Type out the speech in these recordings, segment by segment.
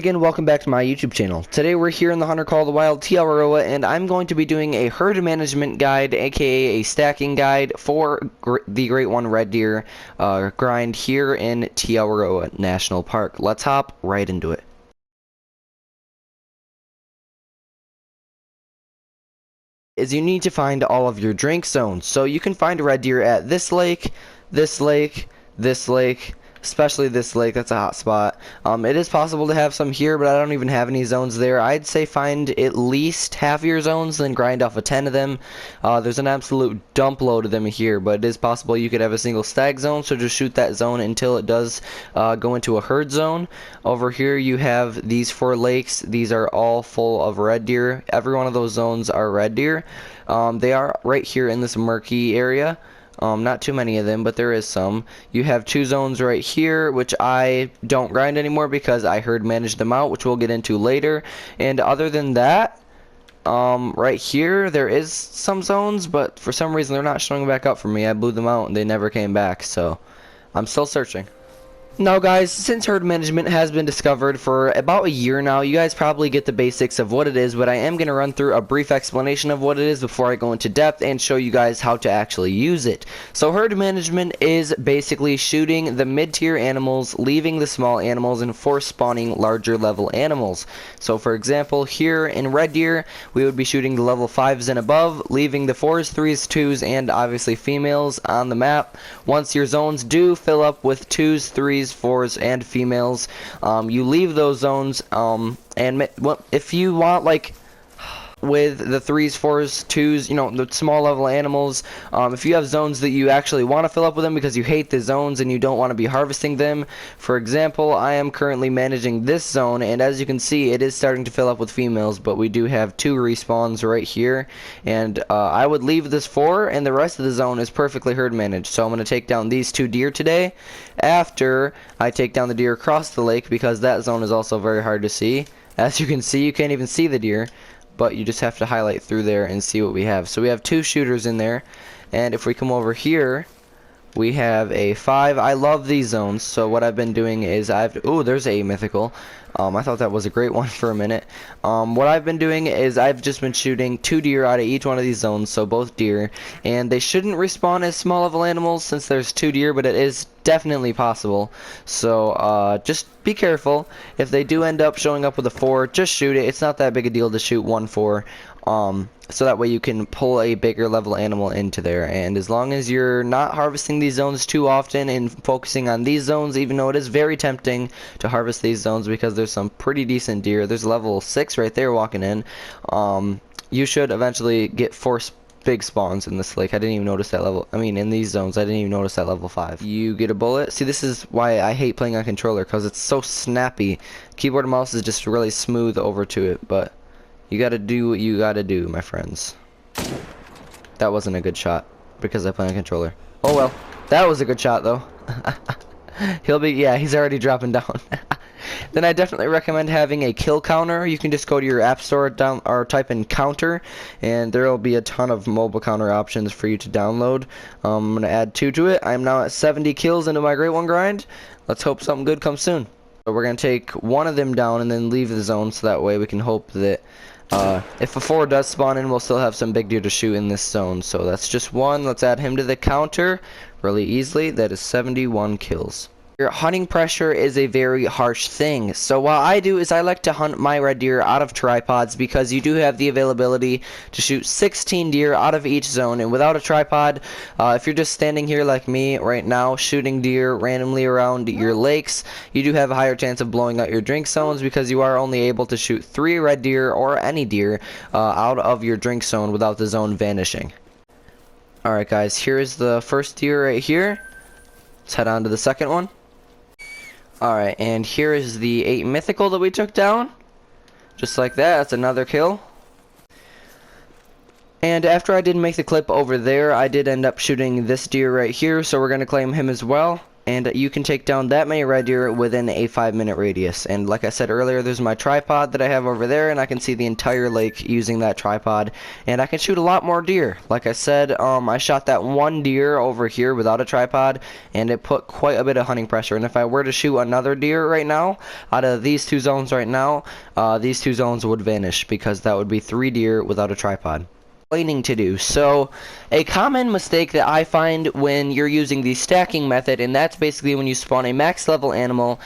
again, welcome back to my YouTube channel. Today we're here in the Hunter Call of the Wild Tiawaroa, and I'm going to be doing a herd management guide, aka a stacking guide for the Great One Red Deer grind here in Tiawaroa National Park. Let's hop right into it. Is you need to find all of your drink zones. So you can find red deer at this lake, this lake, this lake, especially this lake. That's a hot spot. It is possible to have some here, but I don't even have any zones there. I'd say find at least half your zones, then grind off 10 of them. There's an absolute dump load of them here, but it is possible you could have a single stag zone, so just shoot that zone until it does go into a herd zone. Over here you have these 4 lakes. These are all full of red deer. Every one of those zones are red deer. They are right here in this murky area. Not too many of them, but there is some. You have 2 zones right here, which I don't grind anymore because I herd manage them out, which we'll get into later. And other than that, right here, there is some zones, but for some reason they're not showing back up for me. I blew them out and they never came back, so I'm still searching. Now guys, since herd management has been discovered for about a year now, you guys probably get the basics of what it is, but I am going to run through a brief explanation of what it is before I go into depth and show you guys how to actually use it. So herd management is basically shooting the mid-tier animals, leaving the small animals, and force spawning larger level animals. So for example, here in red deer, we would be shooting the level 5s and above, leaving the 4s, 3s, 2s, and obviously females on the map. Once your zones do fill up with 2s, 3s, 4s, and females, you leave those zones, and if you want, like with the 3s, 4s, 2s, you know, the small level animals, if you have zones that you actually want to fill up with them because you hate the zones and you don't want to be harvesting them. For example, I am currently managing this zone, and as you can see, it is starting to fill up with females, but we do have 2 respawns right here, and I would leave this 4, and the rest of the zone is perfectly herd managed. So I'm going to take down these 2 deer today after I take down the deer across the lake, because that zone is also very hard to see. As you can see, you can't even see the deer, but you just have to highlight through there and see what we have. So we have 2 shooters in there, and if we come over here, we have a 5. I love these zones, so what I've been doing is oh, there's a mythical. I thought that was a great one for a minute. What I've been doing is I've just been shooting 2 deer out of each one of these zones, so both deer, and they shouldn't respawn as small level animals since there's 2 deer, but it is definitely possible. So just be careful. If they do end up showing up with a 4, just shoot it. It's not that big a deal to shoot 1 4. So that way you can pull a bigger level animal into there, and as long as you're not harvesting these zones too often and focusing on these zones, even though it is very tempting to harvest these zones because there's some pretty decent deer. There's level 6 right there walking in. You should eventually get 4 big spawns in this lake. I didn't even notice that level. I mean, in these zones, I didn't even notice that level 5. You get a bullet. See, this is why I hate playing on controller, because it's so snappy. Keyboard and mouse is just really smooth over to it, but you gotta do what you gotta do, my friends. That wasn't a good shot because I play on controller. Oh well, that was a good shot though. Yeah, he's already dropping down. Then I definitely recommend having a kill counter. You can just go to your app store or type in counter, and there will be a ton of mobile counter options for you to download. I'm gonna add 2 to it. I'm now at 70 kills into my Great One grind. Let's hope something good comes soon. So we're gonna take one of them down and then leave the zone, so that way we can hope that if a 4 does spawn in, we'll still have some big deer to shoot in this zone. So that's just 1. Let's add him to the counter really easily. That is 71 kills. Your hunting pressure is a very harsh thing. So what I do is I like to hunt my red deer out of tripods, because you do have the availability to shoot 16 deer out of each zone, and without a tripod, if you're just standing here like me right now shooting deer randomly around your lakes, you do have a higher chance of blowing out your drink zones, because you are only able to shoot 3 red deer or any deer out of your drink zone without the zone vanishing. Alright guys, here's the first deer right here. Let's head on to the second one. Alright, and here is the 8 mythical that we took down. Just like that, that's another kill. And after I did make the clip over there, I did end up shooting this deer right here, so we're going to claim him as well. and you can take down that many red deer within a 5-minute radius. And like I said earlier, there's my tripod that I have over there, and I can see the entire lake using that tripod, and I can shoot a lot more deer. Like I said, I shot that one deer over here without a tripod, and it put quite a bit of hunting pressure. And if I were to shoot another deer right now out of these two zones right now, these two zones would vanish, because that would be 3 deer without a tripod. Explaining to do. So a common mistake that I find when you're using the stacking method, and that's basically when you spawn a max level animal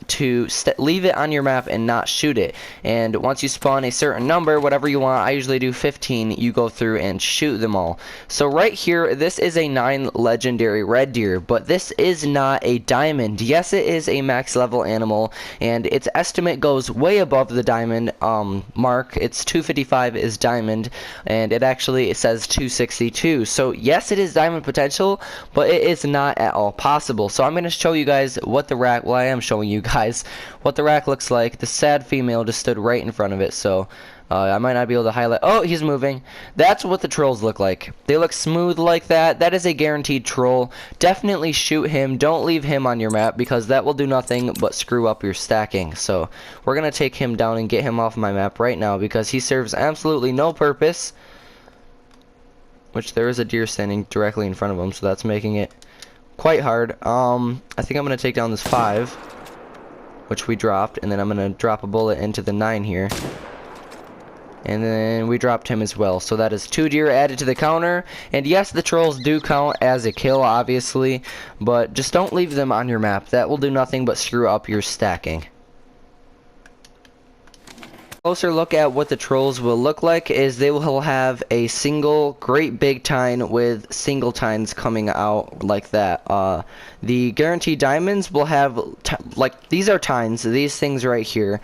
to leave it on your map and not shoot it. And once you spawn a certain number, whatever you want, I usually do 15, you go through and shoot them all. So right here, this is a 9 legendary red deer, but this is not a diamond. Yes, it is a max level animal, and its estimate goes way above the diamond mark. It's 255 is diamond, and it actually says 262. So yes, it is diamond potential, but it is not at all possible. So I'm going to show you guys what the rack, well, I am showing you guys what the rack looks like. The sad female just stood right in front of it, so I might not be able to highlight. Oh, he's moving. That's what the trolls look like. They look smooth like that. That is a guaranteed troll. Definitely shoot him. Don't leave him on your map, because that will do nothing but screw up your stacking. So we're going to take him down and get him off my map right now, because he serves absolutely no purpose. Which there is a deer standing directly in front of him, so that's making it quite hard. I think I'm going to take down this 5, which we dropped, and then I'm going to drop a bullet into the 9 here. And then we dropped him as well. So that is 2 deer added to the counter. And yes, the trolls do count as a kill, obviously, but just don't leave them on your map. That will do nothing but screw up your stacking. Closer look at what the trolls will look like is they will have a single great big tine with single tines coming out like that. The guaranteed diamonds will have like these are tines, these things right here,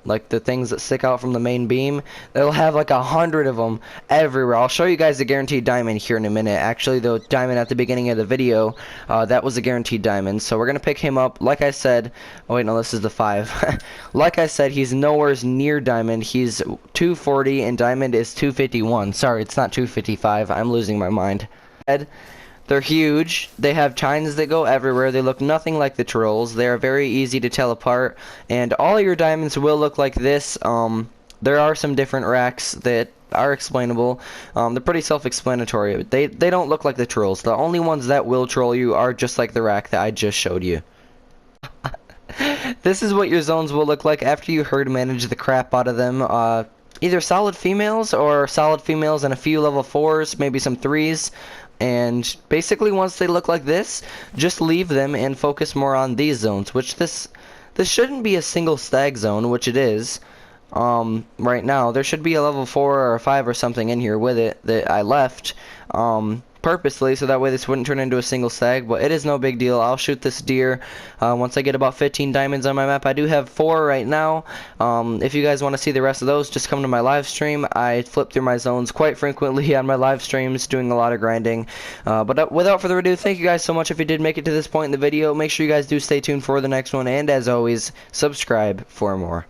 like the things that stick out from the main beam. They'll have like 100 of them everywhere. I'll show you guys the guaranteed diamond here in a minute. Actually, the diamond at the beginning of the video, that was a guaranteed diamond. So we're gonna pick him up. Like I said, oh wait, no, this is the 5. Like I said, he's nowhere near diamond. He's 240 and diamond is 251. Sorry, it's not 255. I'm losing my mind. They're huge. They have tines that go everywhere. They look nothing like the trolls. They are very easy to tell apart. And all your diamonds will look like this. There are some different racks that are explainable. They're pretty self-explanatory. They don't look like the trolls. The only ones that will troll you are just like the rack that I just showed you. This is what your zones will look like after you herd manage the crap out of them. Either solid females or solid females and a few level 4s, maybe some 3s. And basically once they look like this, just leave them and focus more on these zones, which this shouldn't be a single stag zone, which it is. Right now there should be a level 4 or a 5 or something in here with it that I left purposely, so that way this wouldn't turn into a single stag, but it is no big deal. I'll shoot this deer once I get about 15 diamonds on my map. I do have 4 right now. If you guys want to see the rest of those, just come to my live stream. I flip through my zones quite frequently on my live streams, doing a lot of grinding. But without further ado, thank you guys so much if you did make it to this point in the video. Make sure you guys do stay tuned for the next one, and as always, subscribe for more.